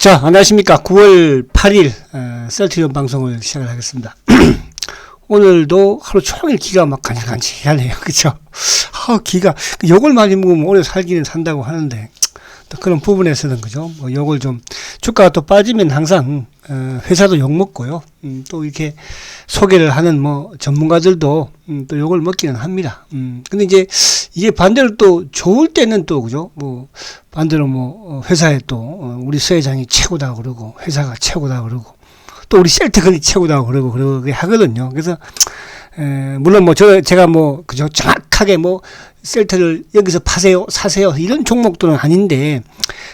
자, 안녕하십니까. 9월 8일 셀트리온 방송을 시작을 하겠습니다. 오늘도 하루 종일 기가 막 간질간질하네요. 그쵸? 기가 욕을 많이 먹으면 오래 살기는 산다고 하는데 또 그런 부분에서는 그죠? 뭐 욕을 좀 주가가 또 빠지면 항상 회사도 욕 먹고요. 또 이렇게 소개를 하는 뭐 전문가들도 또 욕을 먹기는 합니다. 근데 이제 이게 반대로 또 좋을 때는 또 그죠? 뭐 반대로 뭐 회사에 또 우리 서 회장이 최고다 그러고 회사가 최고다 그러고 또 우리 셀트건이 최고다 그러고 그러게 하거든요. 그래서 물론 뭐 제가 뭐 그죠? 정확하게 뭐 셀트를 여기서 파세요, 사세요 이런 종목들은 아닌데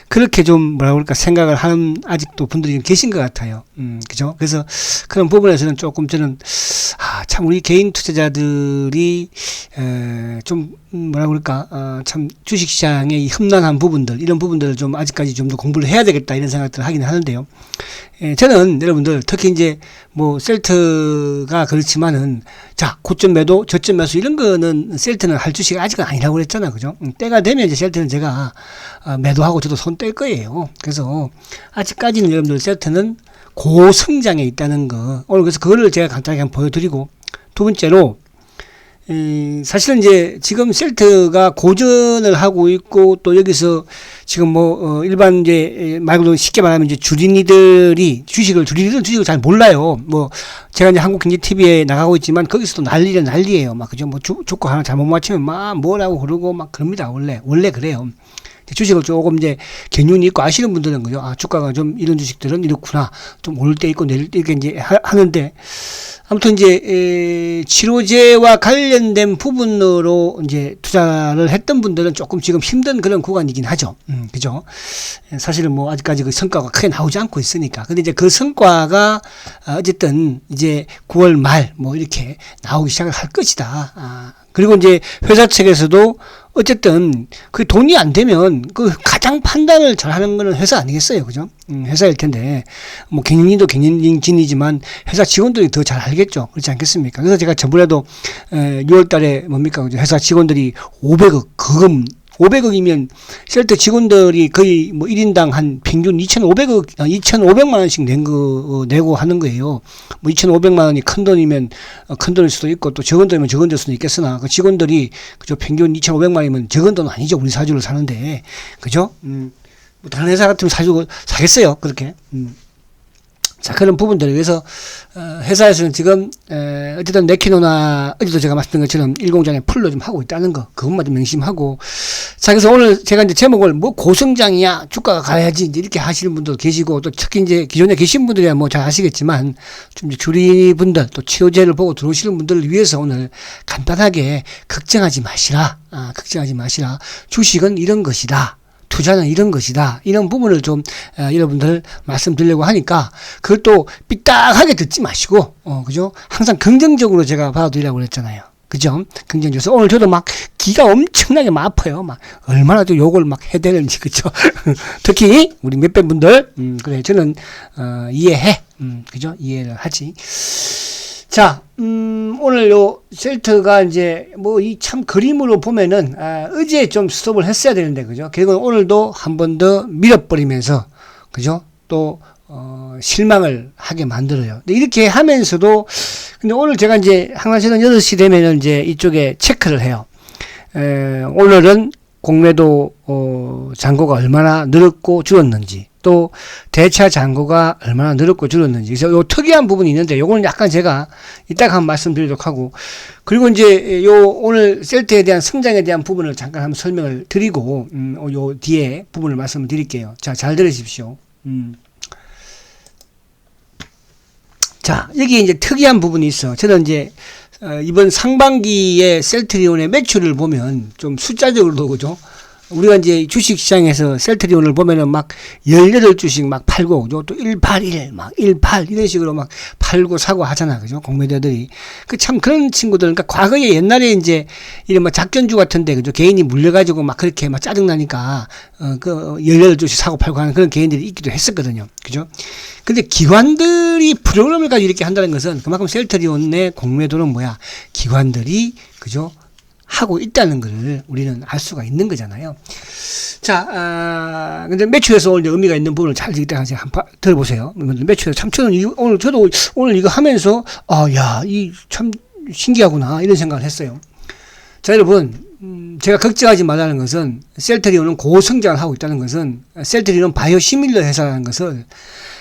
그렇게 좀 뭐라 그럴까 생각을 하는 아직도 분들이 계신 것 같아요. 그죠? 그래서 그런 부분에서는 조금 저는 참 우리 개인 투자자들이 좀 뭐라 그럴까 참 주식시장의 이 험난한 부분들 이런 부분들을 좀 아직까지 좀 더 공부를 해야 되겠다 이런 생각들을 하긴 하는데요. 저는 여러분들 특히 이제 뭐 셀트가 그렇지만은 자 고점 매도 저점 매수 이런 거는 셀트는 할 주식이 아직은 아니라고 그랬잖아. 그죠? 때가 되면 이제 셀트는 제가 매도하고 저도 손 뗄 거예요. 그래서 아직까지는 여러분들 셀트는 고성장에 있다는 거 오늘 그래서 그거를 제가 간단하게 한번 보여드리고 두 번째로 사실은 이제 지금 셀트가 고전을 하고 있고 또 여기서 지금 뭐 일반 이제 말 그대로 쉽게 말하면 이제 주린이들은 주식을 잘 몰라요. 뭐 제가 이제 한국경제TV에 나가고 있지만 거기서도 난리예요. 막 그죠? 뭐 주가 하나 잘못 맞추면 막 뭐라고 그러고 막 그럽니다. 원래 그래요. 주식을 조금 이제 개념이 있고 아시는 분들은 그죠? 주가가 좀 이런 주식들은 이렇구나. 좀 오를 때 있고 내릴 때 이렇게 이제 하는데 아무튼 이제 치료제와 관련된 부분으로 이제 투자를 했던 분들은 조금 지금 힘든 그런 구간이긴 하죠. 그죠? 사실은 뭐 아직까지 그 성과가 크게 나오지 않고 있으니까. 근데 이제 그 성과가 어쨌든 이제 9월 말 뭐 이렇게 나오기 시작을 할 것이다. 그리고 이제 회사 측에서도 어쨌든 그 돈이 안 되면 그 가장 판단을 잘하는 거는 회사 아니겠어요, 그죠? 회사일 텐데 뭐 경영진도 경영진이지만 회사 직원들이 더 잘 알겠죠, 그렇지 않겠습니까? 그래서 제가 저번에도 6월달에 뭡니까, 회사 직원들이 500억이면 셀트 직원들이 거의 뭐 1인당 한 평균 2,500만 원씩 내고 하는 거예요. 뭐 2,500만 원이 큰 돈이면 큰 돈일 수도 있고 또 적은 돈이면 적은 돈일 수도 있겠으나 그 직원들이 그죠 평균 2,500만 원이면 적은 돈은 아니죠. 우리 사주를 사는데 그죠? 뭐 다른 회사 같으면 사겠어요. 그렇게. 자, 그런 부분들을 위해서, 회사에서는 지금, 어쨌든 네키노나, 어제도 제가 말씀드린 것처럼 일공장에 풀로 좀 하고 있다는 거, 그것만 좀 명심하고. 자, 그래서 오늘 제가 이제 제목을 뭐 고성장이야, 주가가 가야지, 이렇게 하시는 분도 계시고, 또 특히 이제 기존에 계신 분들이야 뭐 잘 아시겠지만, 좀 이제 주리분들, 또 치료제를 보고 들어오시는 분들을 위해서 오늘 간단하게 걱정하지 마시라. 주식은 이런 것이다. 투자는 이런 것이다. 이런 부분을 좀 여러분들 말씀드리려고 하니까 그걸 또 삐딱하게 듣지 마시고 그죠? 항상 긍정적으로 제가 받아들이라고 그랬잖아요. 그죠? 긍정적으로. 오늘 저도 막 기가 엄청나게 막 아파요. 막 얼마나 또 욕을 막 해대는지 그죠? 특히 우리 몇백 분들 그래 저는 이해해. 그죠? 이해를 하지. 자, 오늘 요 셀트가 이제 뭐 이 참 그림으로 보면은 어제 좀 스톱을 했어야 되는데 그죠? 결국은 오늘도 한 번 더 밀어버리면서 그죠? 또 실망을 하게 만들어요. 근데 이렇게 하면서도 근데 오늘 제가 이제 항상 저는 8시 되면은 이제 이쪽에 체크를 해요. 오늘은 공매도 잔고가 얼마나 늘었고 줄었는지 또 대차 잔고가 얼마나 늘었고 줄었는지 그래서 요 특이한 부분이 있는데 요거는 약간 제가 이따가 한번 말씀드리도록 하고 그리고 이제 요 오늘 셀트에 대한 성장에 대한 부분을 잠깐 한번 설명을 드리고 요 뒤에 부분을 말씀을 드릴게요. 자, 잘 들으십시오. 자, 여기 이제 특이한 부분이 있어. 저는 이제 이번 상반기에 셀트리온의 매출을 보면 좀 숫자적으로도 그죠? 우리가 이제 주식 시장에서 셀트리온을 보면은 막 18주씩 막 팔고, 또 181, 막 18 이런 식으로 막 팔고 사고 하잖아. 그죠? 공매도들이. 참 그런 친구들, 그러니까 과거에 옛날에 이제 이런 뭐 작전주 같은데, 그죠? 개인이 물려가지고 막 그렇게 막 짜증나니까, 18주씩 사고 팔고 하는 그런 개인들이 있기도 했었거든요. 그죠? 근데 기관들이 프로그램을 가지고 이렇게 한다는 것은 그만큼 셀트리온의 공매도는 뭐야? 기관들이, 그죠? 하고 있다는 것을 우리는 알 수가 있는 거잖아요. 자, 근데 매출에서 오늘 의미가 있는 부분을 잘 들어보세요. 매출에서 참, 저는 오늘, 저도 오늘 이거 하면서, 야, 참 신기하구나, 이런 생각을 했어요. 자, 여러분, 제가 걱정하지 말라는 것은, 셀트리온은 고성장을 하고 있다는 것은, 셀트리온 바이오 시밀러 회사라는 것을,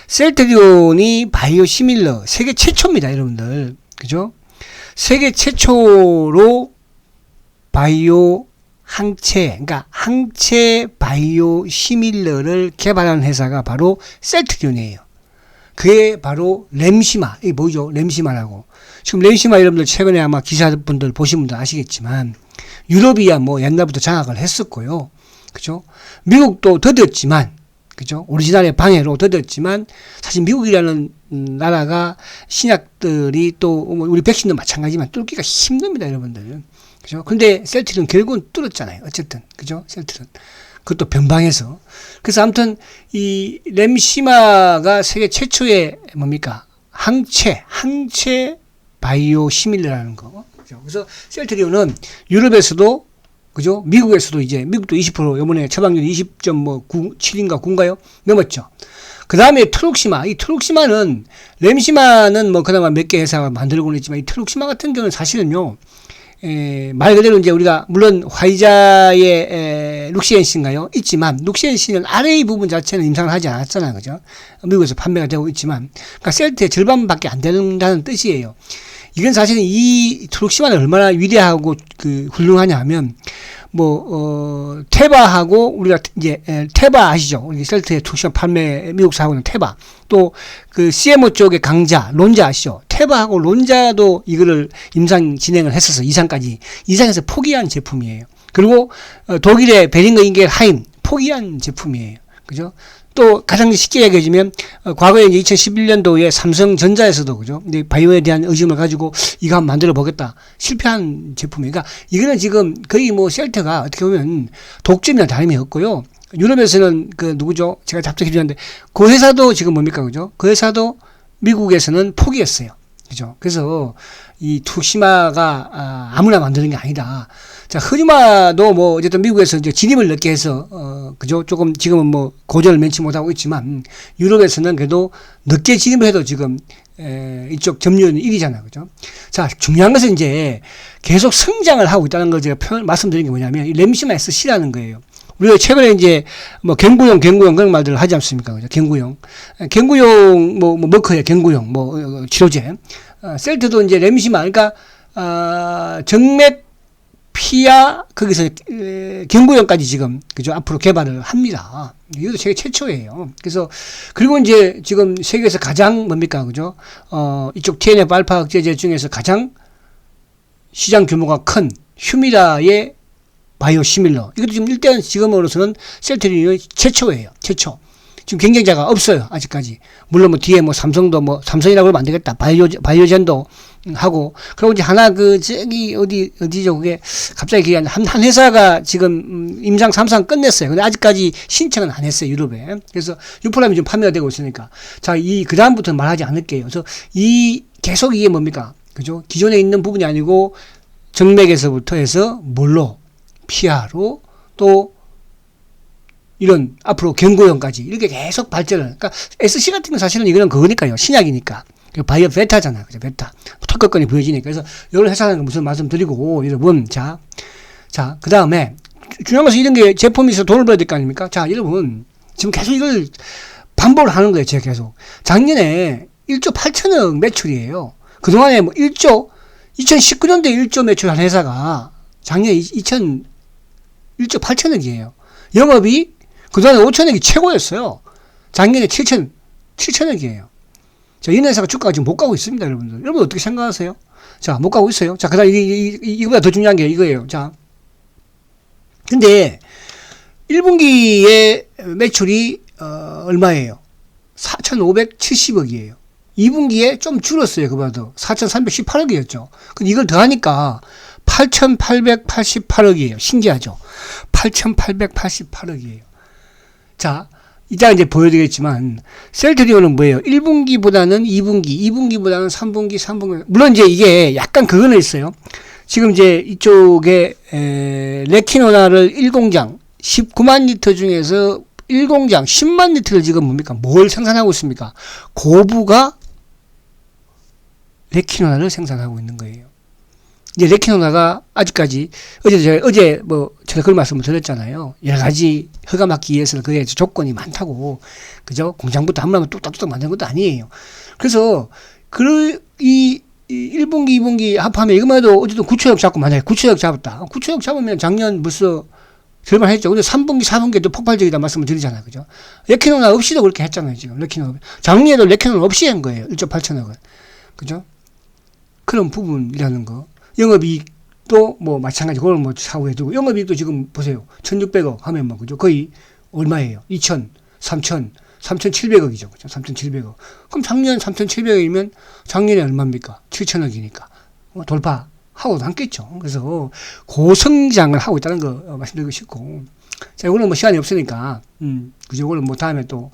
셀트리온이 바이오 시밀러, 세계 최초입니다, 여러분들. 그죠? 세계 최초로 바이오 그러니까 항체 바이오 시밀러를 개발한 회사가 바로 셀트리온이에요. 그게 바로 램시마, 이게 뭐죠? 램시마라고. 지금 램시마 여러분들 최근에 아마 기사분들 보신 분들 아시겠지만, 유럽이야 뭐 옛날부터 장악을 했었고요. 그죠? 미국도 더뎠지만, 그죠? 오리지널의 방해로 더뎠지만, 사실 미국이라는 나라가 신약들이 또, 우리 백신도 마찬가지지만 뚫기가 힘듭니다, 여러분들. 그죠? 근데 셀트리온 결국은 뚫었잖아요. 어쨌든. 그죠? 셀트리온. 그것도 변방에서. 그래서 아무튼 이 램시마가 세계 최초의 뭡니까? 항체 바이오 시밀러라는 거. 그죠? 그래서 셀트리온은 유럽에서도 그죠? 미국에서도 이제 미국도 20% 요번에 처방률 20.7인가 9인가요? 넘었죠. 그 다음에 트룩시마. 이 트룩시마는 램시마는 뭐 그나마 몇 개 회사가 만들고는 있지만 이 트룩시마 같은 경우는 사실은요. 말 그대로 이제 우리가 물론 화이자의 룩시엔씨인가요? 있지만 룩시엔씨는 RA 부분 자체는 임상을 하지 않았잖아요. 그죠? 미국에서 판매가 되고 있지만 그러니까 셀트의 절반밖에 안 된다는 뜻이에요. 이건 사실은 이 트룩시마는 얼마나 위대하고 훌륭하냐 하면 테바하고 우리가 이제 테바 아시죠? 우리 셀트의 트룩시마 판매 미국사하고는 테바. 또 그 CMO 쪽의 강자 론자 아시죠? 테바하고 론자도 이거를 임상 진행을 했어서 이상에서 포기한 제품이에요. 그리고 독일의 베링거 인겔 하임 포기한 제품이에요. 그죠? 또 가장 쉽게 얘기해주면 과거에 이제 2011년도에 삼성전자에서도 그죠? 근데 바이오에 대한 의심을 가지고 이거 한번 만들어 보겠다 실패한 제품이에요. 그러니까 이거는 지금 거의 뭐 셀트가 어떻게 보면 독점이나 다름이 없고요. 유럽에서는 누구죠? 제가 답답해 주는데 그 회사도 지금 뭡니까 그죠? 그 회사도 미국에서는 포기했어요. 그죠? 그래서 이 투시마가 아무나 만드는 게 아니다. 자, 흐리마도 뭐 어쨌든 미국에서 이제 진입을 늦게 해서 그죠? 조금 지금은 뭐 고전을 면치 못하고 있지만 유럽에서는 그래도 늦게 진입을 해도 지금 이쪽 점유율은 1위잖아요. 그죠? 자, 중요한 것은 이제 계속 성장을 하고 있다는 걸 제가 말씀드린 게 뭐냐면 이 램시마 SC라는 거예요. 우리가 최근에 이제 뭐 갱구용 그런 말들을 하지 않습니까? 그죠? 갱구용 머커예요. 갱구용 치료제. 셀트도 이제 램시마 그러니까 정맥 피하 거기서 경구용까지 지금 그죠? 앞으로 개발을 합니다. 이것도 세계 최초예요. 그래서 그리고 이제 지금 세계에서 가장 뭡니까 그죠? 이쪽 TNF 알파 억제제 중에서 가장 시장 규모가 큰 휴미라의 바이오 시밀러. 이것도 지금 일단 지금으로서는 셀트리온이 최초예요. 최초. 지금 경쟁자가 없어요. 아직까지. 물론 뭐 뒤에 뭐 삼성도 삼성이라고 하면 안 되겠다. 바이오젠도 하고. 그리고 이제 하나 어디죠? 그게 갑자기 기억이 한 회사가 지금 임상 3상 끝냈어요. 근데 아직까지 신청은 안 했어요. 유럽에. 그래서 유포람이 좀 판매가 되고 있으니까. 자, 그다음부터는 말하지 않을게요. 그래서 계속 이게 뭡니까? 그죠? 기존에 있는 부분이 아니고 정맥에서부터 해서 뭘로? 피하로 또 이런 앞으로 경구용까지 이렇게 계속 발전을 그러니까 SC 같은 건 사실은 이거는 그거니까요. 신약이니까. 바이오 베타잖아. 그죠? 베타. 특허권이 보여지니까. 그래서 이런 회사는 무슨 말씀드리고 여러분 자 그다음에 중요한 것은 이런 게 제품이 있어서 돈을 벌어야 될 거 아닙니까? 자, 여러분 지금 계속 이걸 반복을 하는 거예요. 제가 계속. 작년에 1조 8천억 매출이에요. 그동안에 2019년도에 1조 매출한 회사가 작년에 1조 8천억이에요. 영업이 그동안에 5천억이 최고였어요. 작년에 7천억이에요. 자, 이 회사가 주가가 지금 못 가고 있습니다, 여러분들. 여러분 어떻게 생각하세요? 자, 못 가고 있어요. 자, 그 다음 이거보다 더 중요한 게 이거예요. 자, 근데 1분기에 매출이 얼마예요? 4,570억이에요. 2분기에 좀 줄었어요. 그보다 4,318억이었죠. 근데 이걸 더하니까 8,888억이에요. 신기하죠? 8,888억이에요. 자, 이따 이제 보여드리겠지만, 셀트리온은 뭐예요? 1분기보다는 2분기보다는 3분기. 물론 이제 이게 약간 그거는 있어요. 지금 이제 이쪽에, 레키노나를 1공장, 19만 리터 중에서 1공장 10만 리터를 지금 뭡니까? 뭘 생산하고 있습니까? 고부가 레키노나를 생산하고 있는 거예요. 이제 레키노나가 아직까지 어제 제가 그런 말씀을 드렸잖아요. 여러 가지 허가 받기 위해서는 그게 조건이 많다고. 그죠? 공장부터 한번 뚝딱뚝딱 만든 것도 아니에요. 그래서 이 1분기, 2분기 합하면 이것만 해도 어쨌든 9천억 잡고 만약에 9천억 잡았다. 9천억 잡으면 작년 벌써 절반 했죠. 근데 3분기, 4분기에도 폭발적이다 말씀을 드리잖아요. 그죠? 레키노나 없이도 그렇게 했잖아요. 지금 레키노나. 작년에도 레키노나 없이 한 거예요. 1.8천억을. 그죠? 그런 부분이라는 거. 영업이익도 뭐 마찬가지. 그걸 뭐 사후에 두고. 영업이익도 지금 보세요. 1,600억 하면 뭐, 그죠? 거의 얼마예요? 2천, 3천, 3,700억이죠. 그죠? 3,700억. 그럼 작년 3,700억이면 작년에 얼마입니까? 7천억이니까. 돌파하고 남겠죠. 그래서 고성장을 하고 있다는 거 말씀드리고 싶고. 자, 이거는 뭐 시간이 없으니까. 그죠? 이거는 뭐 다음에 또.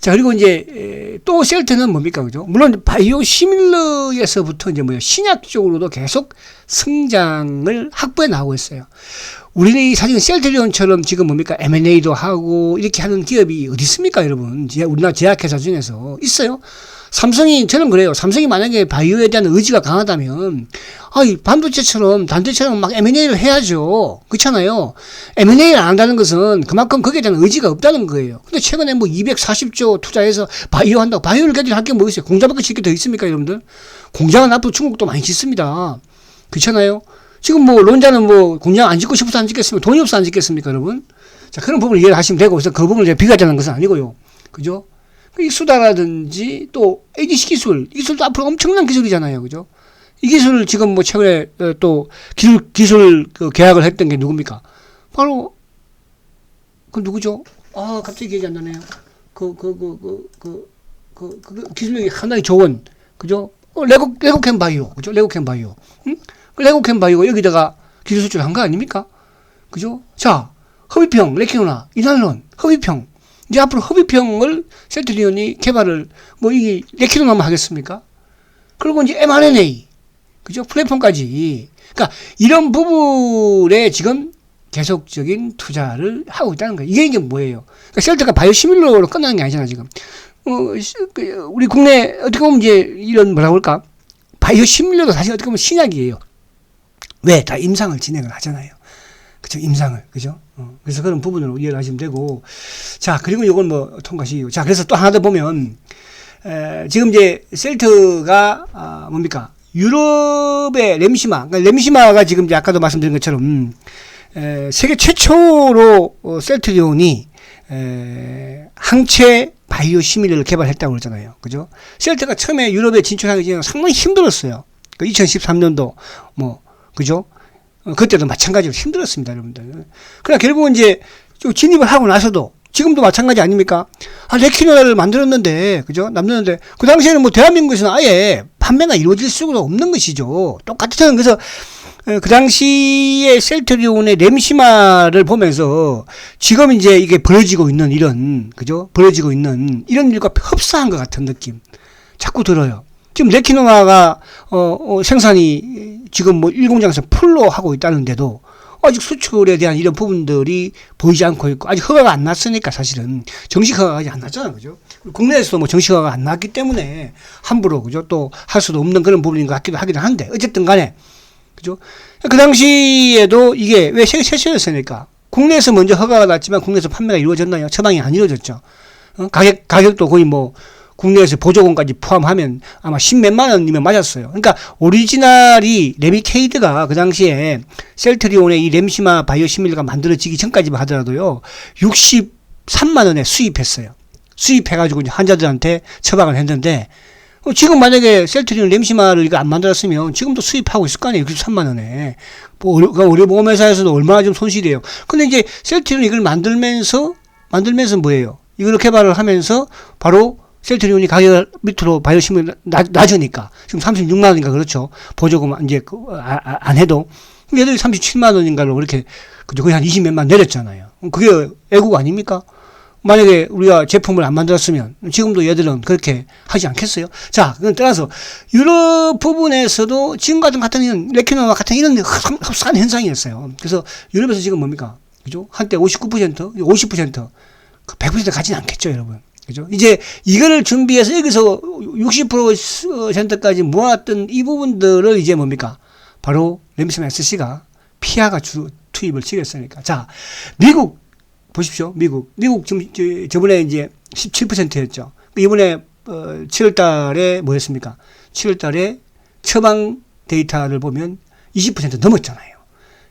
자, 그리고 이제 또 셀트는 뭡니까? 그죠? 물론 바이오 시밀러에서부터 이제 뭐야, 신약 쪽으로도 계속 성장을 확보해 나가고 있어요. 우리는 사실 셀트리온처럼 지금 뭡니까? M&A도 하고 이렇게 하는 기업이 어디 있습니까, 여러분? 우리나라 제약회사 중에서 있어요? 삼성이, 저는 그래요. 삼성이 만약에 바이오에 대한 의지가 강하다면, 반도체처럼, 단도체처럼 막 M&A를 해야죠. 그렇잖아요. M&A를 안 한다는 것은 그만큼 거기에 대한 의지가 없다는 거예요. 근데 최근에 뭐 240조 투자해서 바이오 한다고, 바이오를 가지고 할 게 뭐 있어요? 공장밖에 짓게 더 있습니까, 여러분들? 공장은 앞으로 중국도 많이 짓습니다. 그렇잖아요. 지금 뭐, 론자는 뭐, 공장 안 짓고 싶어서 안 짓겠습니까? 돈이 없어 안 짓겠습니까, 여러분? 자, 그런 부분을 이해를 하시면 되고, 그래서 그 부분을 제가 비교하자는 것은 아니고요. 그죠? 이 수다라든지 또 ADC 기술도 앞으로 엄청난 기술이잖아요. 그죠? 이 기술을 지금 뭐 최근에 또 기술 계약을 했던 게 누굽니까? 바로, 누구죠? 갑자기 기억이 안 나네요. 기술력이 상당히 좋은, 그죠? 레고캠 바이오. 그죠? 레고캠 바이오. 응? 레고캠 바이오가 여기다가 기술 수출한 거 아닙니까? 그죠? 자, 허비평, 레키노나, 이날론, 허비평. 이제 앞으로 허비평을 셀트리온이 개발을, 이게 레키노나만 하겠습니까? 그리고 이제 mRNA. 그죠? 플랫폼까지. 그러니까 이런 부분에 지금 계속적인 투자를 하고 있다는 거예요. 이게 뭐예요? 그러니까 셀트가 바이오시밀러로 끝나는 게 아니잖아, 지금. 우리 국내 어떻게 보면 이제 이런 뭐라고 할까? 바이오시밀러도 사실 어떻게 보면 신약이에요. 왜? 다 임상을 진행을 하잖아요. 그죠? 임상을. 그죠? 그래서 그런 부분으로 이해를 하시면 되고. 자, 그리고 이건 뭐 통과시키고. 자, 그래서 또 하나 더 보면, 지금 이제 셀트가, 뭡니까? 유럽의 램시마. 그러니까 램시마가 지금 이제 아까도 말씀드린 것처럼, 세계 최초로 셀트리온이, 항체 바이오 시밀러를 개발했다고 그러잖아요. 그죠? 셀트가 처음에 유럽에 진출하기 전에 상당히 힘들었어요. 2013년도, 그죠? 그때도 마찬가지로 힘들었습니다, 여러분들. 그러나 결국은 이제 진입을 하고 나서도 지금도 마찬가지 아닙니까? 레키노나를 만들었는데, 그죠? 남들었는데, 그 당시에는 뭐 대한민국에서는 아예 판매가 이루어질 수가 없는 것이죠. 똑같은, 그래서 그 당시에 셀트리온의 램시마를 보면서 지금 이제 이게 벌어지고 있는 이런, 그죠? 벌어지고 있는 이런 일과 흡사한 것 같은 느낌. 자꾸 들어요. 지금 레키노나가 생산이 지금 뭐 1공장에서 풀로 하고 있다는데도 아직 수출에 대한 이런 부분들이 보이지 않고 있고, 아직 허가가 안 났으니까 사실은 정식 허가가 아직 안 났잖아요. 그죠? 국내에서도 뭐 정식 허가가 안 났기 때문에 함부로, 그죠? 또 할 수도 없는 그런 부분인 것 같기도 하긴 한데, 어쨌든 간에, 그죠? 그 당시에도 이게 왜 세계 최초였으니까 국내에서 먼저 허가가 났지만 국내에서 판매가 이루어졌나요? 처방이 안 이루어졌죠. 가격도 거의 뭐 국내에서 보조금까지 포함하면 아마 10몇만 원이면 맞았어요. 그러니까 오리지널이 레미케이드가 그 당시에 셀트리온의 이 램시마 바이오시밀러가 만들어지기 전까지만 하더라도요, 63만 원에 수입했어요. 수입해가지고 이제 환자들한테 처방을 했는데, 지금 만약에 셀트리온 램시마를 이거 안 만들었으면 지금도 수입하고 있을 거 아니에요. 63만 원에. 의료보험회사에서도 얼마나 좀 손실이에요. 근데 이제 셀트리온 이걸 만들면서 뭐예요? 이걸 개발을 하면서 바로 셀트리온이 가격을 밑으로 바이오시밀러 낮으니까 지금 36만 원인가 그렇죠. 보조금 이제 안 해도 얘들이 37만 원인가로 그렇게 그죠, 거의 한 20몇만 내렸잖아요. 그게 애국 아닙니까? 만약에 우리가 제품을 안 만들었으면 지금도 얘들은 그렇게 하지 않겠어요? 자, 그건 떠나서 유럽 부분에서도 지금 같은 레키노와 같은 이런 흡사한 현상이었어요. 그래서 유럽에서 지금 뭡니까? 그죠? 한때 59%, 50%, 100% 가지는 않겠죠, 여러분. 그죠? 이제 이거를 준비해서 여기서 60%까지 모았던 이 부분들을 이제 뭡니까? 바로 램시마 SC가 피아가 주 투입을 시켰으니까. 자, 미국 보십시오. 미국 지금 저번에 이제 17%였죠. 이번에 7월 달에 뭐였습니까? 7월 달에 처방 데이터를 보면 20% 넘었잖아요.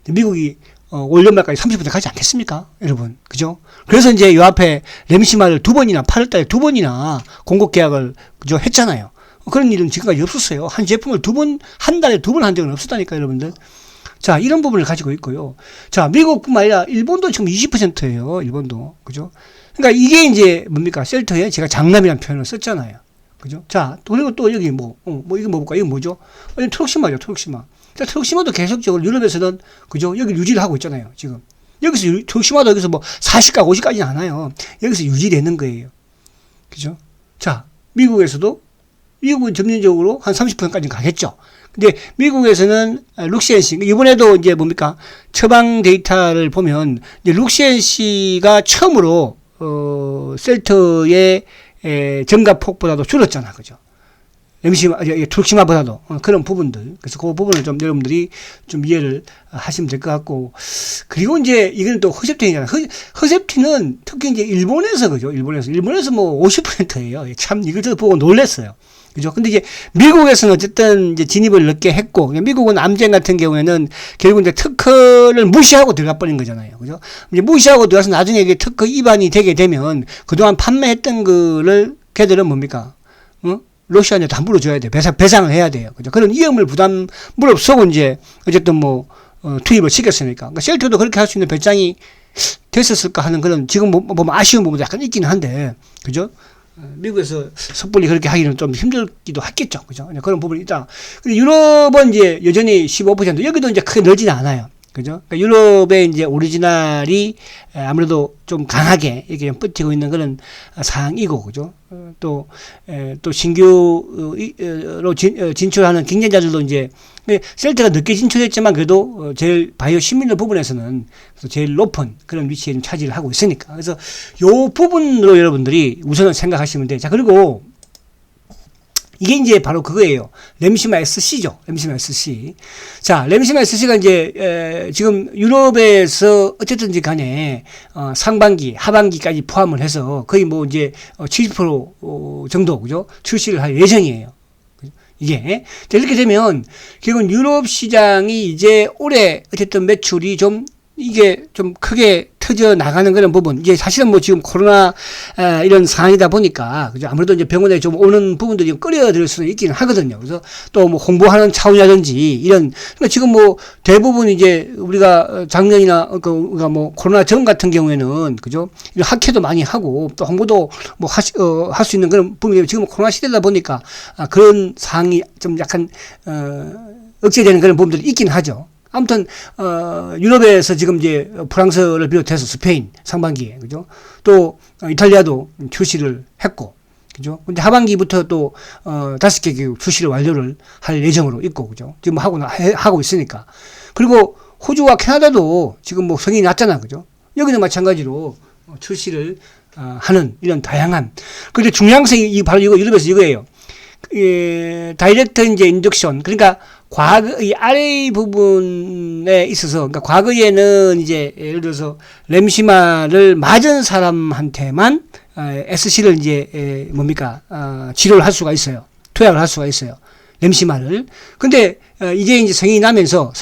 미국이 올 연말까지 30% 가지 않겠습니까? 여러분. 그죠? 그래서 이제 요 앞에 램시마를 2번이나 8월 달에 2번이나 공급 계약을 그죠? 했잖아요. 그런 일은 지금까지 없었어요. 한 제품을 한 달에 2번 한 적은 없었다니까, 여러분들. 자, 이런 부분을 가지고 있고요. 자, 미국뿐만 아니라 일본도 지금 20%예요. 일본도. 그죠? 그러니까 이게 이제 뭡니까? 셀터에 제가 장남이라는 표현을 썼잖아요. 그죠? 자, 그리고 또 여기 이거 뭐 볼까? 이거 뭐죠? 트럭시마죠, 트럭시마. 자, 트럭시마도 계속적으로 유럽에서는, 그죠? 여기 유지를 하고 있잖아요, 지금. 트럭시마도 여기서 뭐 40가, 50까지는 안 와요. 여기서 유지되는 거예요. 그죠? 자, 미국은 점진적으로 한 30%까지는 가겠죠. 근데 미국에서는 룩시엔시, 이번에도 이제 뭡니까? 처방 데이터를 보면, 이제 룩시엔시가 처음으로, 셀터의 증가폭보다도 줄었잖아. 그죠? 트럭시마보다도 그런 부분들. 그래서 그 부분을 좀 여러분들이 좀 이해를 하시면 될 것 같고. 그리고 이제 이거는 또 허셉틴이잖아. 허셉틴은 특히 이제 일본에서 그죠? 일본에서 뭐 50%예요. 참 이걸 보고 놀랐어요. 그죠? 근데 이제 미국에서는 어쨌든 이제 진입을 늦게 했고, 미국은 암젠 같은 경우에는 결국 이제 특허를 무시하고 들어가 버린 거잖아요. 그죠? 이제 무시하고 들어가서 나중에 이게 특허 위반이 되게 되면 그동안 판매했던 거를 걔들은 뭡니까? 러시아한테 다 물어줘야 돼요. 배상을 해야 돼요. 그죠? 그런 위험을 무릅쓰고 이제 어쨌든 뭐, 투입을 시켰으니까. 그러니까 셀터도 그렇게 할 수 있는 배짱이 됐었을까 하는 그런 지금 보면 아쉬운 부분도 약간 있긴 한데, 그죠? 미국에서 섣불리 그렇게 하기는 좀 힘들기도 했겠죠. 그죠? 그런 부분이 있다. 근데 유럽은 이제 여전히 15%, 여기도 이제 크게 늘지는 않아요. 그죠? 그러니까 유럽의 이제 오리지널이 아무래도 좀 강하게 이렇게 좀 버티고 있는 그런 상황이고, 그죠? 또 신규로 진출하는 경쟁자들도 이제, 셀트가 늦게 진출했지만 그래도 제일 바이오 시밀러 부분에서는 제일 높은 그런 위치에 차지를 하고 있으니까. 그래서 요 부분으로 여러분들이 우선은 생각하시면 돼요. 자, 그리고 이게 이제 바로 그거예요. 램시마 SC죠. 램시마 SC. 자, 램시마 SC가 이제, 지금 유럽에서 어쨌든지 간에, 상반기, 하반기까지 포함을 해서 거의 뭐 이제 70% 정도, 그죠? 출시를 할 예정이에요. 이게. 자, 이렇게 되면, 결국은 유럽 시장이 이제 올해 어쨌든 매출이 이게 좀 크게 터져 나가는 그런 부분. 이게 사실은 뭐 지금 코로나, 이런 상황이다 보니까, 그죠? 아무래도 이제 병원에 좀 오는 부분들이 좀 끌어들일 수는 있기는 하거든요. 그래서 또 뭐 홍보하는 차원이라든지 이런, 그러니까 지금 뭐 대부분 이제 우리가 작년이나, 그러니까 뭐 코로나 전 같은 경우에는, 그죠? 학회도 많이 하고 또 홍보도 뭐 할 수 있는 그런 부분이 지금 코로나 시대다 보니까, 그런 상황이 좀 약간, 억제되는 그런 부분들이 있긴 하죠. 아무튼 유럽에서 지금 이제 프랑스를 비롯해서 스페인 상반기에, 그죠? 또 이탈리아도 출시를 했고, 그죠? 근데 하반기부터 또 5개 출시를 완료를 할 예정으로 있고, 그죠? 지금 하고 있으니까. 그리고 호주와 캐나다도 지금 뭐 성인이 났잖아, 그죠? 여기는 마찬가지로 출시를 하는 이런 다양한. 근데 중요성이 바로 이거 유럽에서 이거예요. 다이렉트 이제 인덕션, 그러니까 이 아래 부분에 있어서, 그러니까 과거에는 이제 예를 들어서 램시마를 맞은 사람한테만 SC를 이제 치료를 할 수가 있어요. 투약을 할 수가 있어요. 램시마를. 근데 이제 이제 성인이 나면서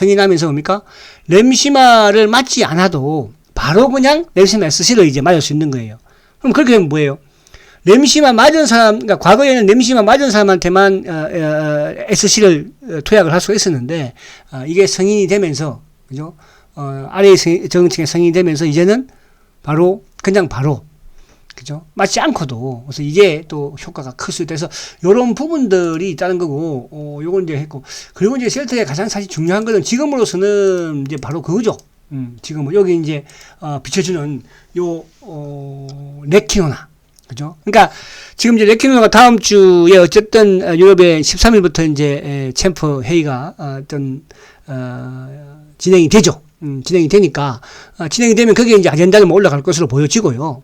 뭡니까? 램시마를 맞지 않아도 바로 그냥 램시마 SC를 이제 맞을 수 있는 거예요. 그럼 그렇게 되면 뭐예요? 램시마 맞은 사람, 그러니까 과거에는 램시마 맞은 사람한테만 SC를 투약을 할 수가 있었는데, 이게 성인이 되면서, 그죠? 아래의 정층의 성인이 되면서 이제는 그냥 바로, 그죠? 맞지 않고도, 그래서 이게 또 효과가 클 수 있다. 그래서 요런 부분들이 있다는 거고, 요건 이제 했고, 그리고 이제 셀터의 가장 사실 중요한 거는 지금으로서는 이제 바로 그거죠. 지금 여기 이제, 비춰주는 레키노나. 그죠? 그러니까 지금 이제 레키노가 다음 주에 어쨌든 유럽의 13일부터 이제 챔프 회의가 진행이 되죠. 진행이 되니까, 진행이 되면 거기에 이제 아젠다는 뭐 올라갈 것으로 보여지고요.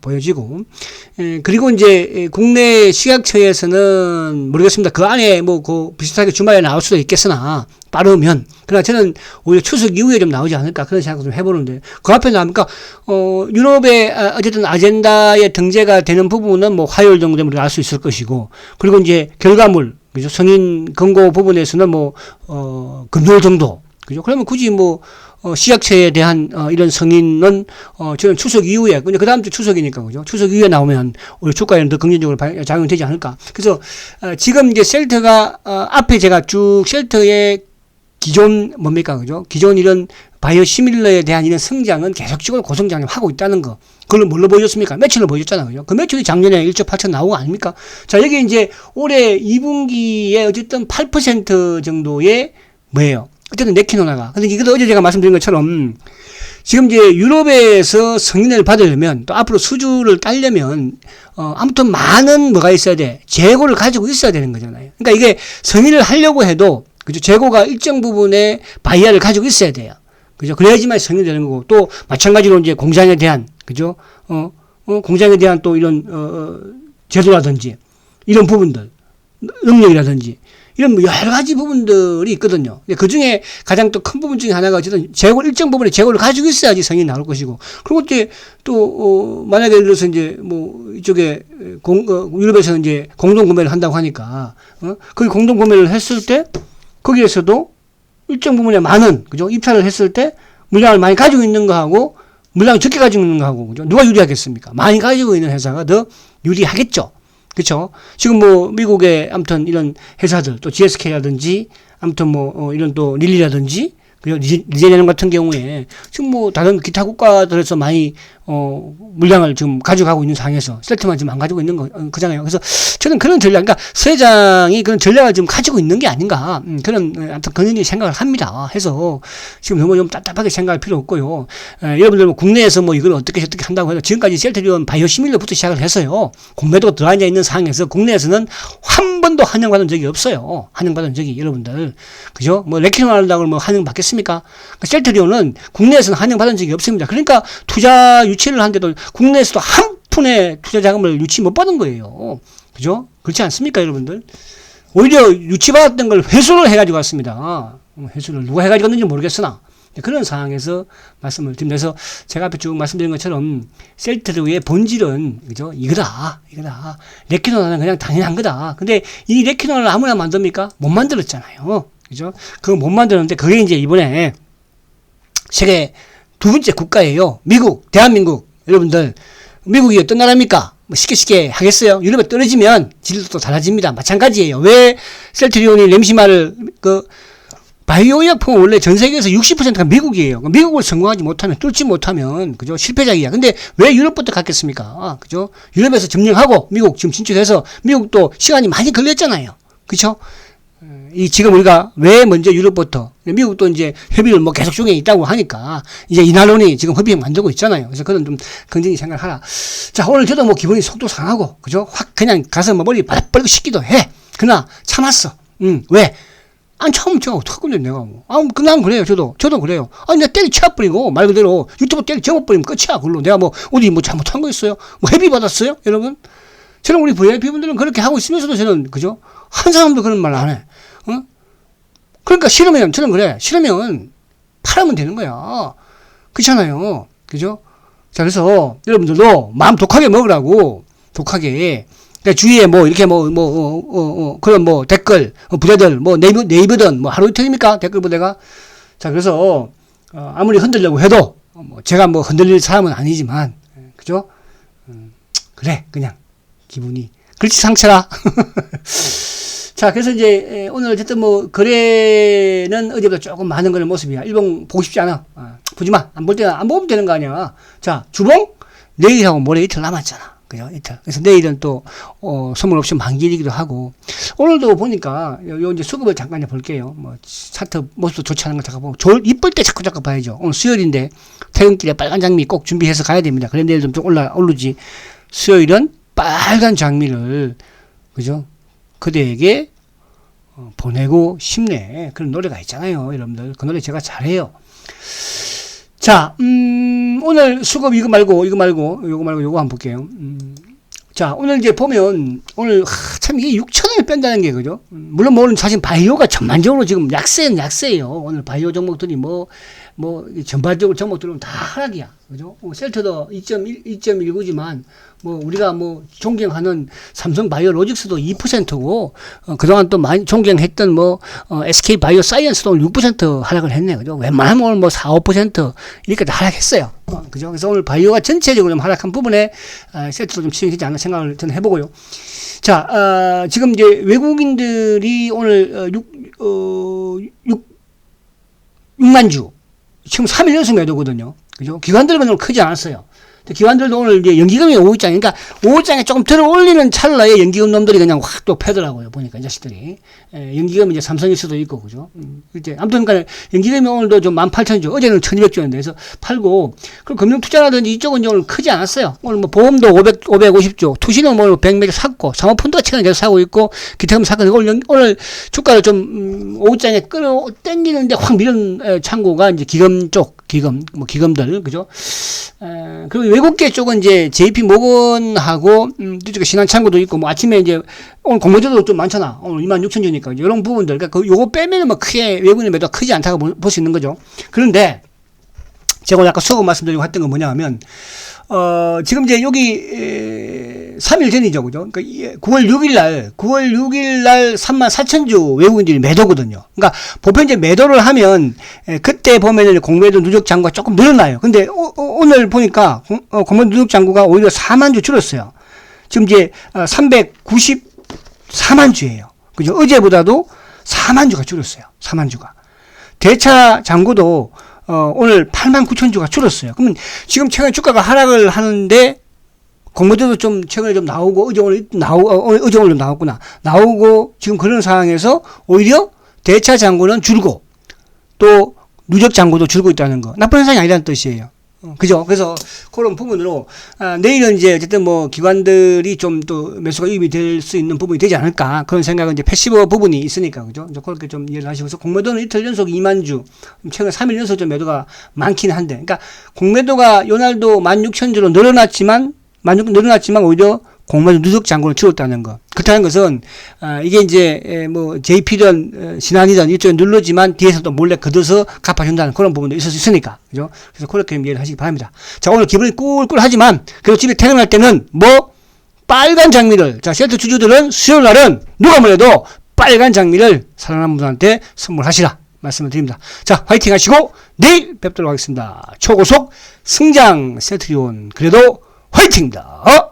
그리고 이제 국내 식약처에서는 모르겠습니다. 그 안에 뭐 그 비슷하게 주말에 나올 수도 있겠으나, 빠르면. 그러나 저는 오히려 추석 이후에 좀 나오지 않을까 그런 생각을 좀 해보는데, 그 앞에 나오니까, 유럽의 어쨌든 아젠다에 등재가 되는 부분은 뭐 화요일 정도 되면 알 수 있을 것이고, 그리고 이제 결과물, 그죠? 성인 권고 부분에서는 뭐, 금요일 정도. 그죠? 그러면 굳이 뭐, 식약처에 대한, 이런 승인은, 저는 추석 이후에, 근데 그 다음 주 추석이니까, 그죠? 추석 이후에 나오면, 우리 주가에는 더 긍정적으로 작용이 되지 않을까. 그래서, 지금 이제 셀트가, 앞에 제가 쭉 셀트의 기존, 뭡니까, 그죠? 기존 이런 바이오시밀러에 대한 이런 성장은 계속적으로 고성장을 하고 있다는 거. 그걸 뭘로 보여줬습니까? 매출로 보여줬잖아요. 그죠? 그 매출이 작년에 1조 8천 나온 거 아닙니까? 자, 여기 이제 올해 2분기에 어쨌든 8% 정도의 뭐예요? 어쨌든 네키노나가. 근데 이것도 어제 제가 말씀드린 것처럼 지금 이제 유럽에서 승인을 받으려면 또 앞으로 수주를 따려면 아무튼 많은 뭐가 있어야 돼. 재고를 가지고 있어야 되는 거잖아요. 그러니까 이게 승인을 하려고 해도 그죠? 재고가 일정 부분의 바이아를 가지고 있어야 돼요. 그죠? 그래야지만 승인이 되는 거고 또 마찬가지로 이제 공장에 대한 그죠? 공장에 대한 또 이런 제도라든지 이런 부분들 능력이라든지 이런 여러 가지 부분들이 있거든요. 그 중에 가장 또 큰 부분 중에 하나가 어쨌든 재고, 일정 부분의 재고를 가지고 있어야지 성인이 나올 것이고. 그리고 이제 또, 만약에 예를 들어서 이제 뭐 이쪽에 유럽에서 이제 공동구매를 한다고 하니까, 거기 공동구매를 했을 때 거기에서도 일정 부분에 많은, 그죠? 입찰을 했을 때 물량을 많이 가지고 있는 거하고 물량을 적게 가지고 있는 거하고, 그죠? 누가 유리하겠습니까? 많이 가지고 있는 회사가 더 유리하겠죠. 그쵸? 지금 뭐, 미국의 아무튼 이런 회사들, 또 GSK라든지, 아무튼 뭐, 이런 또 릴리라든지, 그리고 리제네론 같은 경우에 지금 뭐 다른 기타 국가들에서 많이 물량을 지금 가져가고 있는 상황에서 셀트만 지금 안 가지고 있는 거잖아요. 그래서 저는 그런 전략, 그러니까 서 회장이 그런 전략을 지금 가지고 있는 게 아닌가 그런 아무튼 그런 생각을 합니다. 해서 지금 너무 좀 답답하게 생각할 필요 없고요. 여러분들 뭐 국내에서 뭐 이걸 어떻게 한다고 해서 지금까지 셀트리온 바이오시밀러부터 시작을 해서요. 공매도가 들어앉아 있는 상황에서 국내에서는 한 번도 환영받은 적이 없어요. 환영받은 적이 여러분들 그죠? 뭐 레키노알라고 뭐 환영받겠습니까? 셀트리온은 국내에서는 환영받은 적이 없습니다. 그러니까 투자 유치를 하는데도 국내에서도 한 푼의 투자 자금을 유치 못 받은 거예요. 그죠? 그렇지 않습니까, 여러분들? 오히려 유치받았던 걸 회수를 해가지고 왔습니다. 회수를 누가 해가지고 왔는지 모르겠으나 그런 상황에서 말씀을 드립니다. 그래서 제가 앞에 쭉 말씀드린 것처럼 셀트리온의 본질은 그죠? 이거다. 레키노나는 그냥 당연한 거다. 근데 이 레키노나를 아무나 만듭니까? 못 만들었잖아요. 그죠? 그거 못 만들었는데 그게 이제 이번에 세계 두 번째 국가예요. 미국, 대한민국. 여러분들, 미국이 어떤 나라입니까? 뭐 쉽게 하겠어요? 유럽에 떨어지면 질도 또 달라집니다. 마찬가지예요. 왜 셀트리온이 렘시마를 바이오의약품은 원래 전 세계에서 60%가 미국이에요. 미국을 성공하지 못하면, 뚫지 못하면, 그죠? 실패작이야. 근데 왜 유럽부터 갔겠습니까? 그죠? 유럽에서 점령하고, 미국 지금 진출해서, 미국도 시간이 많이 걸렸잖아요. 그쵸? 지금 우리가 왜 먼저 유럽부터, 미국도 이제 협의를 뭐 계속 중에 있다고 하니까, 이제 이날론이 지금 협의 만들고 있잖아요. 그래서 그건 좀 긍정히 생각하라. 자, 오늘 저도 뭐 기분이 속도 상하고, 그죠? 확 그냥 가서 뭐 머리 바닥버리고 싶기도 해. 그러나 참았어. 왜? 아니, 처음 제가 어떡할 건데, 내가 뭐. 난 그래요, 저도 그래요. 아니, 내가 때리 쳐버리고, 말 그대로 유튜브 때리 접어버리면 끝이야, 그걸로. 내가 뭐, 어디 뭐 잘못한 거 있어요? 뭐 회비 받았어요? 여러분? 저는 우리 VIP분들은 그렇게 하고 있으면서도 저는, 그죠? 한 사람도 그런 말 안 해. 그러니까 싫으면, 저는 그래. 싫으면 팔으면 되는 거야. 그렇잖아요. 그죠? 자, 그래서 여러분들도 마음 독하게 먹으라고, 독하게. 그러니까 주위에 뭐, 이렇게 그런 뭐 댓글, 부자들, 뭐 네이버든 뭐 하루 이틀입니까? 댓글 부대가. 자, 그래서, 아무리 흔들려고 해도, 제가 뭐 흔들릴 사람은 아니지만, 그죠? 그래, 그냥, 기분이. 그렇지, 상처라. 자, 그래서 이제, 오늘 어쨌든 뭐, 거래는 어제보다 조금 많은 그런 모습이야. 일봉 보고 싶지 않아. 보지 마. 안 보면 되는 거 아니야. 자, 주봉? 내일하고 모레 이틀 남았잖아. 그죠? 이틀. 그래서 내일은 또, 선물 옵션 만기이기도 하고. 오늘도 보니까, 요 이제 수급을 잠깐 볼게요. 뭐, 차트 모습도 좋지 않은 거 잠깐 보고. 이쁠 때 자꾸 봐야죠. 오늘 수요일인데, 퇴근길에 빨간 장미 꼭 준비해서 가야 됩니다. 그래, 내일 좀 오르지. 수요일은 빨간 장미를, 그죠? 그대에게 보내고 싶네. 그런 노래가 있잖아요, 여러분들. 그 노래 제가 잘해요. 자, 오늘 수급 이거 말고 요거 한번 볼게요. 자, 오늘 이제 보면, 오늘, 참, 이게 6,000원을 뺀다는 게, 그죠? 물론, 뭐, 오늘 사실 바이오가 전반적으로 지금 약세예요. 오늘 바이오 종목들이 전반적으로 종목들은 다 하락이야. 그죠? 셀트도 2.19지만, 우리가 존경하는 삼성 바이오 로직스도 2%고, 그동안 또 많이 존경했던 SK 바이오 사이언스도 오늘 6% 하락을 했네. 그죠? 웬만하면 오늘 4, 5% 이렇게 다 하락했어요. 그죠? 그래서 오늘 바이오가 전체적으로 좀 하락한 부분에, 셀트도 좀 치명되지 않나 생각을 저는 해보고요. 자, 지금 이제 외국인들이 오늘 6만 주. 지금 3일 연속 매도거든요. 그죠? 기관들은 오늘 크지 않았어요. 기관들도 오늘 이제 연기금이 5일장, 그러니까 5일장에 조금 들어 올리는 찰나에 연기금 놈들이 그냥 확 또 패더라고요. 보니까 이 자식들이. 연기금이 이제 삼성일 수도 있고, 그죠? 이제 아무튼 그러니까 연기금이 오늘도 좀 18,000조, 어제는 1200조였는데, 그래서 팔고, 그리고 금융투자라든지 이쪽은 이제 오늘 크지 않았어요. 오늘 보험도 550조, 투시는 뭐 100몇 개 샀고, 사모펀드가 최근에 계속 사고 있고, 기타금 사건, 오늘 주가를 좀 5일장에 끌어 당기는데 확 밀은 창고가 이제 기금들, 그죠? 그리고 외국계 쪽은 이제 JP 모건하고, 이쪽에 신한창고도 있고, 아침에 이제, 오늘 공모주도 좀 많잖아. 오늘 26,000주니까. 이런 부분들. 그러니까 요거 빼면은 크게 외국인의 매도가 크지 않다고 볼 수 있는 거죠. 그런데, 제가 오늘 아까 수업 말씀드리고 했던 건 뭐냐 하면, 지금 이제 여기, 3일 전이죠. 그죠? 그러니까 9월 6일 날 34,000주 외국인들이 매도거든요. 그러니까 보편 이제 매도를 하면, 그때 보면은 공매도 누적 잔고가 조금 늘어나요. 근데 오늘 보니까, 공매도 누적 잔고가 오히려 4만 주 줄었어요. 지금 이제, 394만 주예요. 그죠? 어제보다도 4만 주가 줄었어요. 4만 주가. 대차 잔고도, 오늘 89,000주가 줄었어요. 그러면 지금 최근에 주가가 하락을 하는데, 공모주도 좀 최근에 좀 나오고, 어제 오늘 좀 나왔구나. 나오고, 지금 그런 상황에서 오히려 대차 잔고는 줄고, 또 누적 잔고도 줄고 있다는 거. 나쁜 현상이 아니라는 뜻이에요. 그죠? 그래서 그런 부분으로, 내일은 이제 어쨌든 기관들이 좀 또 매수가 유입이 될 수 있는 부분이 되지 않을까. 그런 생각은 이제 패시브 부분이 있으니까. 그죠? 그렇게 좀 이해를 하시고서 공매도는 이틀 연속 2만 주, 최근 3일 연속 좀 매도가 많긴 한데. 그러니까 공매도가 요날도 16,000주로 늘어났지만 오히려 공매도 누적 잔고를 줄었다는 거. 그렇다는 것은, 이게 이제, JP든, 신한이든 이쪽에 누르지만 뒤에서 또 몰래 걷어서 갚아준다는 그런 부분도 있을 수 있으니까. 그죠? 그래서 그렇게 이해를 하시기 바랍니다. 자, 오늘 기분이 꿀꿀하지만, 그리고 집에 퇴근할 때는 빨간 장미를, 자, 셀트 주주들은 수요일 날은 누가 뭐래도 빨간 장미를 사랑하는 분들한테 선물하시라. 말씀을 드립니다. 자, 화이팅 하시고, 내일 뵙도록 하겠습니다. 초고속 승장 셀트리온. 그래도 화이팅입니다.